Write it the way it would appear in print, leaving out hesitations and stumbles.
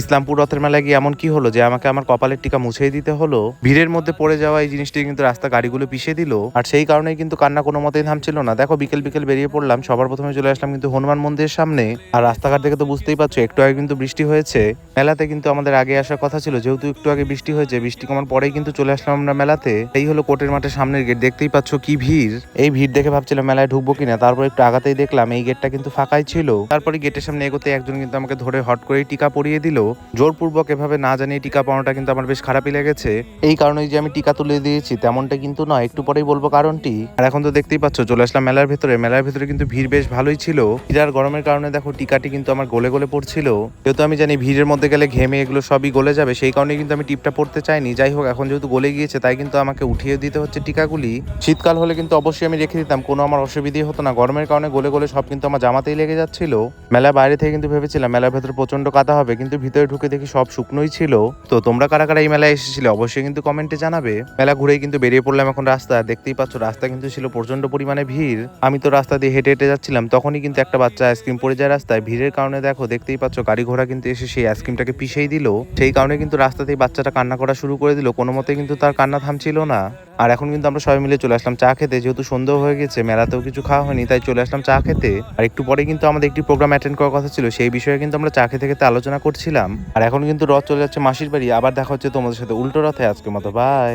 ইসলামপুর রথের মেলায় গিয়ে এমন কি হলো যে আমাকে আমার কপালের টিকা মুছেই দিতে হলো? ভিড়ের মধ্যে পড়ে যাওয়া এই জিনিসটি কিন্তু রাস্তা গাড়িগুলো পিষে দিল, আর সেই কারণেই কিন্তু কান্না কোনো মতেই থামছিল না। দেখো বিকেল বিকেল বেরিয়ে পড়লাম, সবার প্রথমে চলে আসলাম কিন্তু হনুমান মন্দিরের সামনে। আর রাস্তাঘাট দেখে তো বুঝতেই পারছো একটু আগে কিন্তু বৃষ্টি হয়েছে। মেলাতে কিন্তু আমাদের আগে আসার কথা ছিল, যেহেতু একটু আগে বৃষ্টি হয়েছে, বৃষ্টি কমার পরেই কিন্তু চলে আসলাম আমরা মেলাতে। এই হলো কোর্টের মাঠের সামনের গেট, দেখতেই পাচ্ছ কি ভিড়। এই ভিড় দেখে ভাবছিলাম মেলায় ঢুকবো কিনা, তারপর একটু আগাতেই দেখলাম এই গেটটা কিন্তু ফাঁকাই ছিল। তারপরে গেটের সামনে এগোতে একজন কিন্তু আমাকে ধরে হট করে টিকা পরিয়ে দিল। জোরপূর্বক এভাবে না জানিয়ে টিকা পাওয়াটা কিন্তু আমার বেশ খারাপই লেগেছে। এই কারণেই যে আমি টিকা তুলে দিয়েছি তেমনটা কিন্তু নয়, একটু পরেই বলবো কারণটি। আর এখন তো দেখতেই পাচ্ছ চলে আসলাম মেলার ভেতরে। মেলার ভেতরে কিন্তু ভিড় বেশ ভালোই ছিল। ভিড় গরমের কারণে দেখো টিকাটি কিন্তু আমার গলে গলে পড়ছিল। যেহেতু আমি জানি ভিড়ের মধ্যে গেলে ঘেমে এগুলো সবই গলে যাবে, সেই কারণে কিন্তু আমি টিপটা পড়তে চাইনি। যাই হোক, এখন যেহেতু গলে গিয়েছে তাই কিন্তু আমাকে উঠিয়ে দিতে হচ্ছে টিকাগুলি। শীতকাল হলে কিন্তু অবশ্যই আমি রেখে দিতাম, কোনো আমার অসুবিধাই হতো না। গরমের কারণে গলে গলে সব কিন্তু আমার জামাতেই লেগে যাচ্ছিল। মেলার বাইরে থেকে কিন্তু ভেবেছিলাম মেলার ভেতরে প্রচন্ড কাদা হবে, কিন্তু ভিতরে ঢুকে দেখি সব শুকনোই ছিল। তো তোমরা কারা কারা এই মেলায় এসেছিলে অবশ্যই কিন্তু কমেন্টে জানাবে। মেলা ঘুরেই কিন্তু বেরিয়ে পড়লাম এখন রাস্তা। দেখতেই পাচ্ছ রাস্তা কিন্তু ছিল প্রচন্ড পরিমাণে ভিড়। আমি তো রাস্তা দিয়ে হেঁটে হেঁটে যাচ্ছিলাম, তখনই কিন্তু একটা বাচ্চা আইসক্রিম পড়ে যায় রাস্তায়। ভিড়ের কারণে দেখো দেখতেই পাচ্ছ গাড়ি ঘোড়া কিন্তু এসে সেই আইসক্রিমটাকে পিষেই দিল। সেই কারণে কিন্তু রাস্তাতেই বাচ্চাটা কান্না করা শুরু করে দিল, কোনো মতে কিন্তু তার কান্না থামছিল না। আর এখন কিন্তু আমরা সবাই মিলে চলে আসলাম চা খেতে, যেহেতু সন্ধ্যা হয়ে গেছে, মেলাতেও কিছু খাওয়া হয়নি, তাই চলে আসলাম চা খেতে। আর একটু পরে কিন্তু আমাদের একটি প্রোগ্রাম অ্যাটেন্ড করার কথা ছিল, সেই বিষয়ে কিন্তু আমরা চা খেতে খেতে আলোচনা করছিলাম। আর এখন কিন্তু রথ চলে যাচ্ছে মাসির বাড়ি। আবার দেখা হচ্ছে তোমাদের সাথে উল্টো রথে, আজকের মতো বাই।